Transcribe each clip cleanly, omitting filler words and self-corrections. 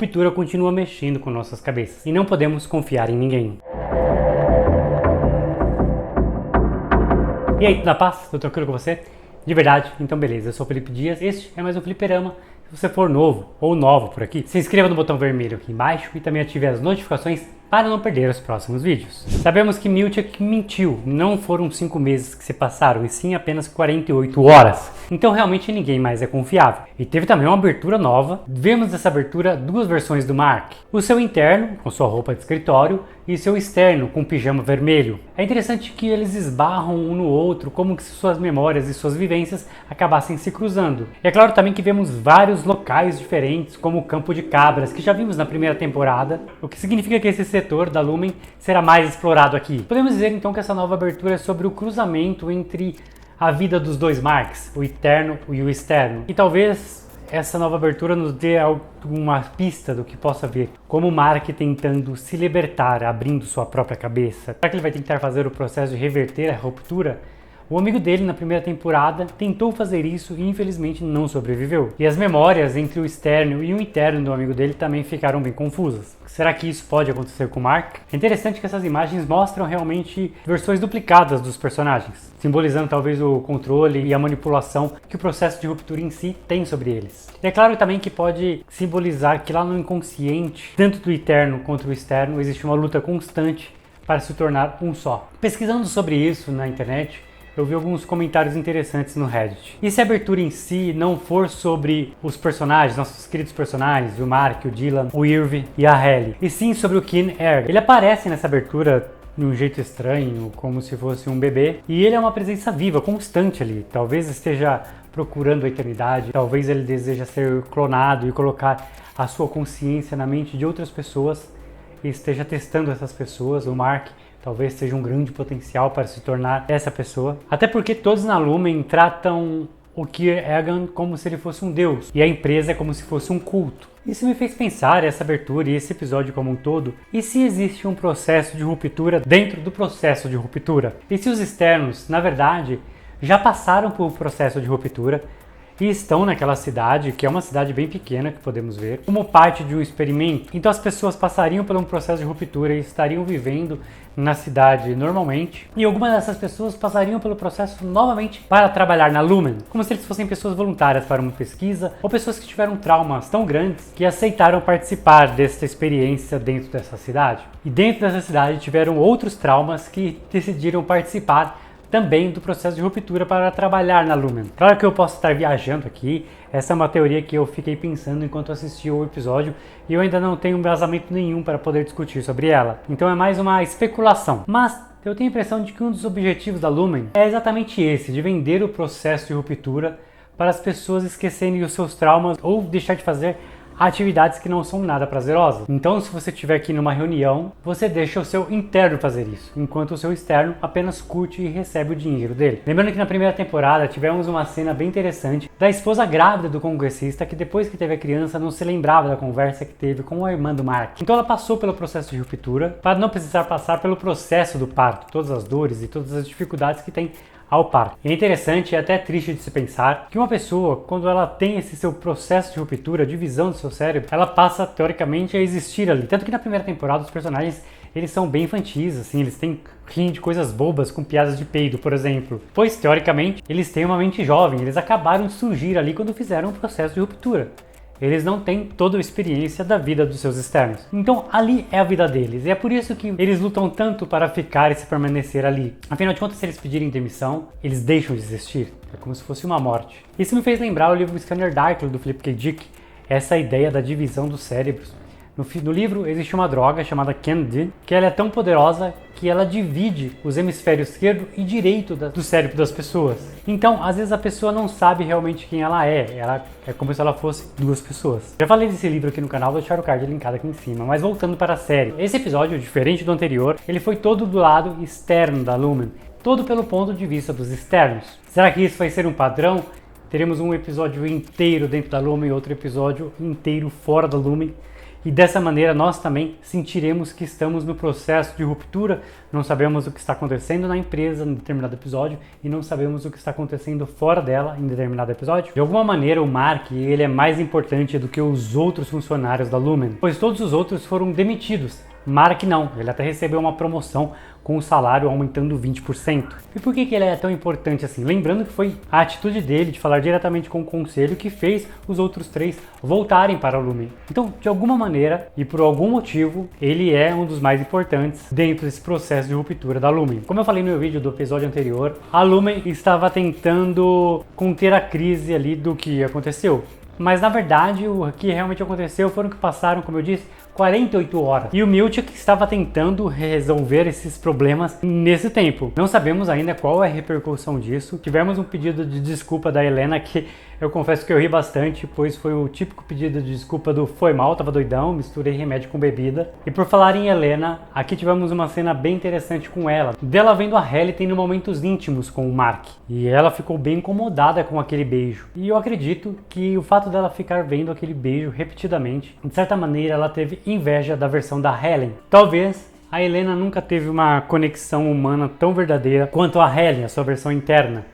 Ruptura continua mexendo com nossas cabeças e não podemos confiar em ninguém. E aí, tudo na paz? Tudo tranquilo com você? De verdade? Então beleza, eu sou o Felipe Dias, este é mais um Fliperama. Se você for novo ou nova por aqui, se inscreva no botão vermelho aqui embaixo e também ative as notificações para não perder os próximos vídeos. Sabemos que Milchek mentiu, não foram 5 meses que se passaram, e sim apenas 48 horas. Então realmente ninguém mais é confiável. E teve também uma abertura nova. Vemos nessa abertura duas versões do Mark. O seu interno, com sua roupa de escritório, e seu externo, com pijama vermelho. É interessante que eles esbarram um no outro, como se suas memórias e suas vivências acabassem se cruzando. E é claro também que vemos vários locais diferentes, como o Campo de Cabras, que já vimos na primeira temporada, o que significa que esse setor da Lumen será mais explorado aqui. Podemos dizer então que essa nova abertura é sobre o cruzamento entre a vida dos dois Marks, o interno e o externo. E talvez essa nova abertura nos dê alguma pista do que possa vir, como o Mark tentando se libertar, abrindo sua própria cabeça. Será que ele vai tentar fazer o processo de reverter a ruptura? O amigo dele na primeira temporada tentou fazer isso e infelizmente não sobreviveu. E as memórias entre o externo e o interno do amigo dele também ficaram bem confusas. Será que isso pode acontecer com o Mark? É interessante que essas imagens mostram realmente versões duplicadas dos personagens, simbolizando talvez o controle e a manipulação que o processo de ruptura em si tem sobre eles. E é claro também que pode simbolizar que lá no inconsciente, tanto do interno quanto do externo, existe uma luta constante para se tornar um só. Pesquisando sobre isso na internet, eu vi alguns comentários interessantes no Reddit. E se a abertura em si não for sobre os personagens, nossos queridos personagens, o Mark, o Dylan, o Irv e a Ellie, e sim sobre o Ken Erg. Ele aparece nessa abertura de um jeito estranho, como se fosse um bebê, e ele é uma presença viva, constante ali. Talvez esteja procurando a eternidade, talvez ele deseja ser clonado e colocar a sua consciência na mente de outras pessoas e esteja testando essas pessoas. O Mark talvez seja um grande potencial para se tornar essa pessoa. Até porque todos na Lumen tratam o Kier Egan como se ele fosse um deus, e a empresa é como se fosse um culto. Isso me fez pensar, essa abertura e esse episódio como um todo, e se existe um processo de ruptura dentro do processo de ruptura? E se os externos, na verdade, já passaram por um processo de ruptura e estão naquela cidade, que é uma cidade bem pequena, que podemos ver, como parte de um experimento? Então as pessoas passariam por um processo de ruptura e estariam vivendo na cidade normalmente, e algumas dessas pessoas passariam pelo processo novamente para trabalhar na Lumen, como se eles fossem pessoas voluntárias para uma pesquisa, ou pessoas que tiveram traumas tão grandes que aceitaram participar dessa experiência dentro dessa cidade. E dentro dessa cidade tiveram outros traumas que decidiram participar também do processo de ruptura para trabalhar na Lumen. Claro que eu posso estar viajando aqui, essa é uma teoria que eu fiquei pensando enquanto assistia o episódio e eu ainda não tenho embasamento nenhum para poder discutir sobre ela. Então é mais uma especulação. Mas eu tenho a impressão de que um dos objetivos da Lumen é exatamente esse, de vender o processo de ruptura para as pessoas esquecerem os seus traumas ou deixar de fazer atividades que não são nada prazerosas. Então, se você estiver aqui numa reunião, você deixa o seu interno fazer isso, enquanto o seu externo apenas curte e recebe o dinheiro dele. Lembrando que na primeira temporada tivemos uma cena bem interessante da esposa grávida do congressista, que depois que teve a criança não se lembrava da conversa que teve com a irmã do Mark. Então ela passou pelo processo de ruptura para não precisar passar pelo processo do parto, todas as dores e todas as dificuldades que tem ao parto. E é interessante e até triste de se pensar que uma pessoa, quando ela tem esse seu processo de ruptura, divisão do seu cérebro, ela passa teoricamente a existir ali. Tanto que na primeira temporada os personagens, eles são bem infantis, assim, eles têm riem de coisas bobas com piadas de peido, por exemplo. Pois teoricamente eles têm uma mente jovem, eles acabaram de surgir ali quando fizeram o processo de ruptura. Eles não têm toda a experiência da vida dos seus externos. Então ali é a vida deles. E é por isso que eles lutam tanto para ficar e se permanecer ali. Afinal de contas, se eles pedirem demissão, eles deixam de existir. É como se fosse uma morte. Isso me fez lembrar o livro Scanner Darkly do Philip K. Dick. Essa ideia da divisão dos cérebros. No livro existe uma droga chamada Candide, que ela é tão poderosa que ela divide os hemisférios esquerdo e direito do cérebro das pessoas. Então, às vezes a pessoa não sabe realmente quem ela é como se ela fosse duas pessoas. Já falei desse livro aqui no canal, vou deixar o card linkado aqui em cima, mas voltando para a série. Esse episódio, diferente do anterior, ele foi todo do lado externo da Lumen, todo pelo ponto de vista dos externos. Será que isso vai ser um padrão? Teremos um episódio inteiro dentro da Lumen e outro episódio inteiro fora da Lumen. E dessa maneira nós também sentiremos que estamos no processo de ruptura, não sabemos o que está acontecendo na empresa em determinado episódio e não sabemos o que está acontecendo fora dela em determinado episódio. De alguma maneira o Mark, ele é mais importante do que os outros funcionários da Lumen, pois todos os outros foram demitidos. Mark não, ele até recebeu uma promoção com o salário aumentando 20%. E por que ele é tão importante assim? Lembrando que foi a atitude dele de falar diretamente com o conselho que fez os outros 3 voltarem para a Lumen. Então, de alguma maneira e por algum motivo, ele é um dos mais importantes dentro desse processo de ruptura da Lumen. Como eu falei no meu vídeo do episódio anterior, a Lumen estava tentando conter a crise ali do que aconteceu. Mas na verdade o que realmente aconteceu foram que passaram, como eu disse, 48 horas. E o Milchick estava tentando resolver esses problemas nesse tempo. Não sabemos ainda qual é a repercussão disso. Tivemos um pedido de desculpa da Helena que eu confesso que eu ri bastante, pois foi o típico pedido de desculpa do foi mal, tava doidão, misturei remédio com bebida. E por falar em Helena, aqui tivemos uma cena bem interessante com ela. Dela vendo a Hailey tendo momentos íntimos com o Mark. E ela ficou bem incomodada com aquele beijo. E eu acredito que o fato dela ficar vendo aquele beijo repetidamente, de certa maneira ela teve inveja da versão da Helen. Talvez a Helena nunca teve uma conexão humana tão verdadeira quanto a Helen, a sua versão interna.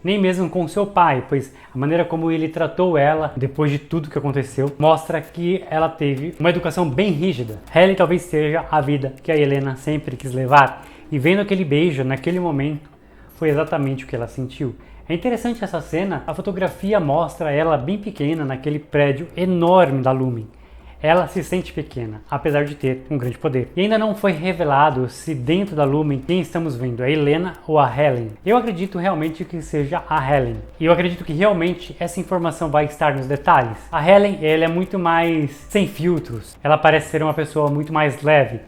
Nem mesmo com seu pai, pois a maneira como ele tratou ela depois de tudo que aconteceu mostra que ela teve uma educação bem rígida. Helen talvez seja a vida que a Helena sempre quis levar, e vendo aquele beijo naquele momento foi exatamente o que ela sentiu. É interessante essa cena, a fotografia mostra ela bem pequena naquele prédio enorme da Lumen. Ela se sente pequena, apesar de ter um grande poder. E ainda não foi revelado se dentro da Lumen quem estamos vendo, a Helena ou a Helen. Eu acredito realmente que seja a Helen. E eu acredito que realmente essa informação vai estar nos detalhes. A Helen, ela é muito mais sem filtros. Ela parece ser uma pessoa muito mais leve.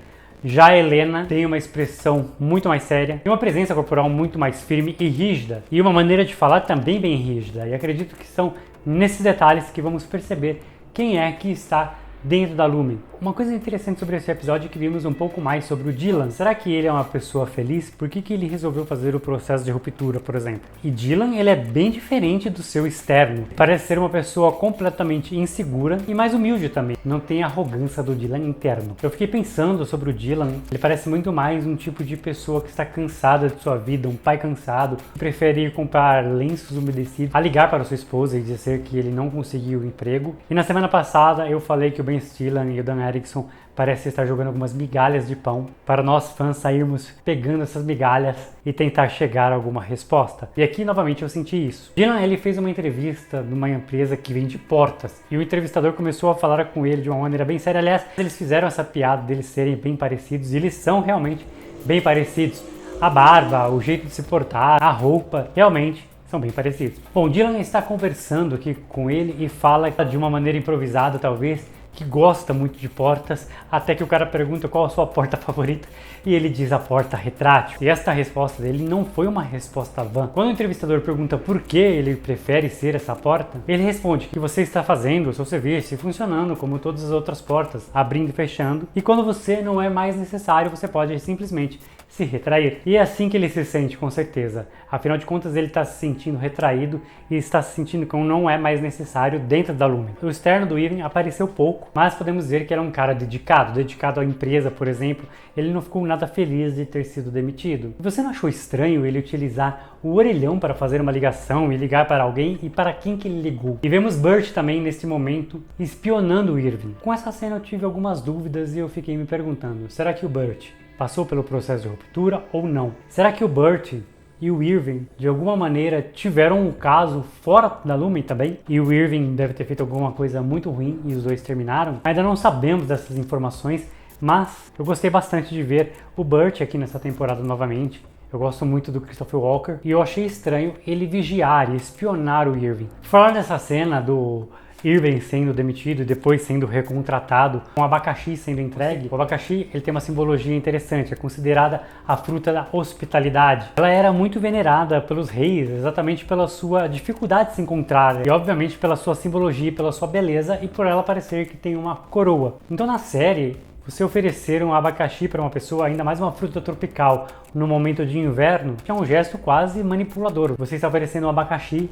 Já a Helena tem uma expressão muito mais séria, tem uma presença corporal muito mais firme e rígida, e uma maneira de falar também bem rígida. E acredito que são nesses detalhes que vamos perceber quem é que está dentro da Lumen. Uma coisa interessante sobre esse episódio é que vimos um pouco mais sobre o Dylan. Será que ele é uma pessoa feliz? Por que ele resolveu fazer o processo de ruptura, por exemplo? E Dylan, ele é bem diferente do seu externo. Parece ser uma pessoa completamente insegura e mais humilde também. Não tem a arrogância do Dylan interno. Eu fiquei pensando sobre o Dylan. Ele parece muito mais um tipo de pessoa que está cansada de sua vida, um pai cansado, que prefere ir comprar lenços umedecidos, a ligar para sua esposa e dizer que ele não conseguiu o emprego. E na semana passada eu falei que o Ben Stiller e o Dan Erickson parece estar jogando algumas migalhas de pão para nós fãs sairmos pegando essas migalhas e tentar chegar a alguma resposta. E aqui novamente eu senti isso. Dylan, ele fez uma entrevista numa empresa que vende portas e o entrevistador começou a falar com ele de uma maneira bem séria. Aliás, eles fizeram essa piada deles serem bem parecidos e eles são realmente bem parecidos. A barba, o jeito de se portar, a roupa, realmente são bem parecidos. Bom, Dylan está conversando aqui com ele e fala de uma maneira improvisada, talvez, que gosta muito de portas, até que o cara pergunta qual a sua porta favorita e ele diz a porta retrátil. E esta resposta dele não foi uma resposta vã. Quando o entrevistador pergunta por que ele prefere ser essa porta, ele responde que você está fazendo o seu serviço funcionando como todas as outras portas, abrindo e fechando, e quando você não é mais necessário, você pode simplesmente se retrair. E é assim que ele se sente, com certeza. Afinal de contas, ele está se sentindo retraído e está se sentindo que não é mais necessário dentro da Lumen. O externo do Irving apareceu pouco, mas podemos dizer que era um cara dedicado à empresa, por exemplo. Ele não ficou nada feliz de ter sido demitido. Você não achou estranho ele utilizar o orelhão para fazer uma ligação e ligar para alguém e para quem que ele ligou? E vemos Burt também nesse momento espionando o Irving. Com essa cena eu tive algumas dúvidas e eu fiquei me perguntando, será que o Burt passou pelo processo de ruptura ou não? Será que o Burt e o Irving, de alguma maneira, tiveram um caso fora da Lumen também? E o Irving deve ter feito alguma coisa muito ruim e os dois terminaram? Ainda não sabemos dessas informações, mas eu gostei bastante de ver o Burt aqui nessa temporada novamente. Eu gosto muito do Christopher Walker e eu achei estranho ele vigiar e espionar o Irving. Falar dessa cena do Irving sendo demitido e depois sendo recontratado, com o abacaxi sendo entregue. O abacaxi, ele tem uma simbologia interessante, é considerada a fruta da hospitalidade. Ela era muito venerada pelos reis, exatamente pela sua dificuldade de se encontrar e obviamente pela sua simbologia, pela sua beleza e por ela parecer que tem uma coroa. Então na série, você oferecer um abacaxi para uma pessoa, ainda mais uma fruta tropical, no momento de inverno, é um gesto quase manipulador. Você está oferecendo um abacaxi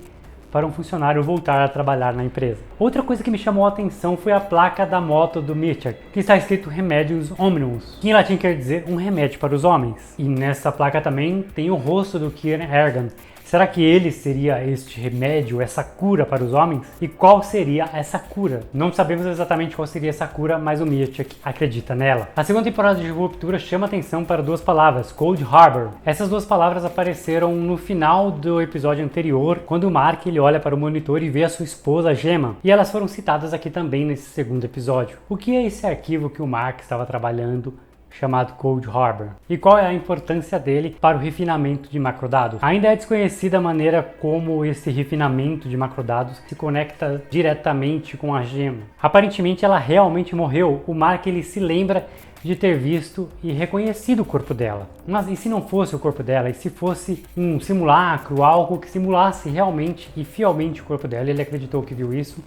para um funcionário voltar a trabalhar na empresa. Outra coisa que me chamou a atenção foi a placa da moto do Mitchell, que está escrito Remedios Omnibus, que em latim quer dizer um remédio para os homens. E nessa placa também tem o rosto do Kieran Egan. Será que ele seria este remédio, essa cura para os homens? E qual seria essa cura? Não sabemos exatamente qual seria essa cura, mas o Milchek acredita nela. A segunda temporada de Ruptura chama atenção para duas palavras, Cold Harbor. Essas duas palavras apareceram no final do episódio anterior, quando o Mark ele olha para o monitor e vê a sua esposa Gemma. E elas foram citadas aqui também nesse segundo episódio. O que é esse arquivo que o Mark estava trabalhando, chamado Cold Harbor? E qual é a importância dele para o refinamento de macrodados? Ainda é desconhecida a maneira como esse refinamento de macrodados se conecta diretamente com a Gemma. Aparentemente ela realmente morreu. O Mark ele se lembra de ter visto e reconhecido o corpo dela. Mas e se não fosse o corpo dela? E se fosse um simulacro, algo que simulasse realmente e fielmente o corpo dela? Ele acreditou que viu isso.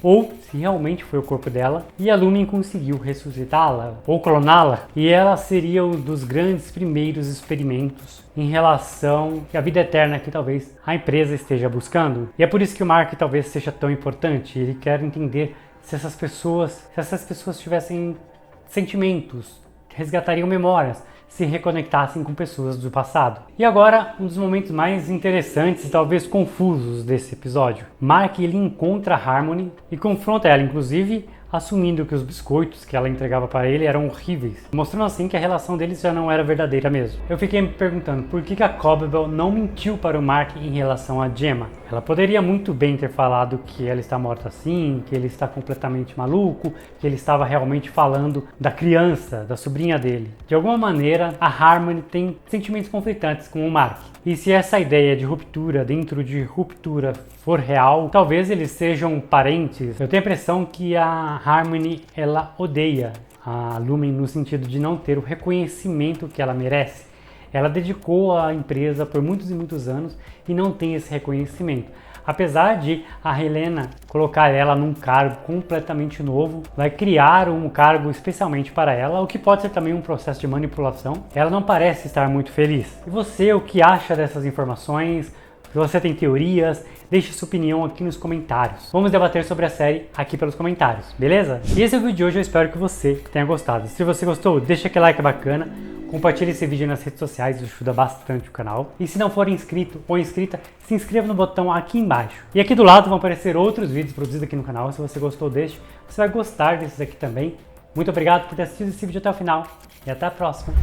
Ou se realmente foi o corpo dela e a Lumen conseguiu ressuscitá-la ou cloná-la, e ela seria um dos grandes primeiros experimentos em relação à vida eterna que talvez a empresa esteja buscando. E é por isso que o Mark talvez seja tão importante. Ele quer entender se essas pessoas tivessem sentimentos, resgatariam memórias, se reconectassem com pessoas do passado. E agora, um dos momentos mais interessantes e talvez confusos desse episódio. Mark ele encontra a Harmony e confronta ela, inclusive assumindo que os biscoitos que ela entregava para ele eram horríveis, mostrando assim que a relação deles já não era verdadeira mesmo. Eu fiquei me perguntando por que a Cobwebs não mentiu para o Mark em relação a Gemma. Ela poderia muito bem ter falado que ela está morta assim, que ele está completamente maluco, que ele estava realmente falando da criança, da sobrinha dele. De alguma maneira, a Harmony tem sentimentos conflitantes com o Mark. E se essa ideia de ruptura dentro de Ruptura for real, talvez eles sejam parentes. Eu tenho a impressão que a Harmony, ela odeia a Lumen no sentido de não ter o reconhecimento que ela merece. Ela dedicou a empresa por muitos e muitos anos e não tem esse reconhecimento. Apesar de a Helena colocar ela num cargo completamente novo, vai criar um cargo especialmente para ela, o que pode ser também um processo de manipulação. Ela não parece estar muito feliz. E você, o que acha dessas informações? Se você tem teorias, deixe sua opinião aqui nos comentários. Vamos debater sobre a série aqui pelos comentários, beleza? E esse é o vídeo de hoje, eu espero que você tenha gostado. Se você gostou, deixa aquele like bacana. Compartilhe esse vídeo nas redes sociais, isso ajuda bastante o canal. E se não for inscrito ou inscrita, se inscreva no botão aqui embaixo. E aqui do lado vão aparecer outros vídeos produzidos aqui no canal. Se você gostou deste, você vai gostar desses aqui também. Muito obrigado por ter assistido esse vídeo até o final e até a próxima.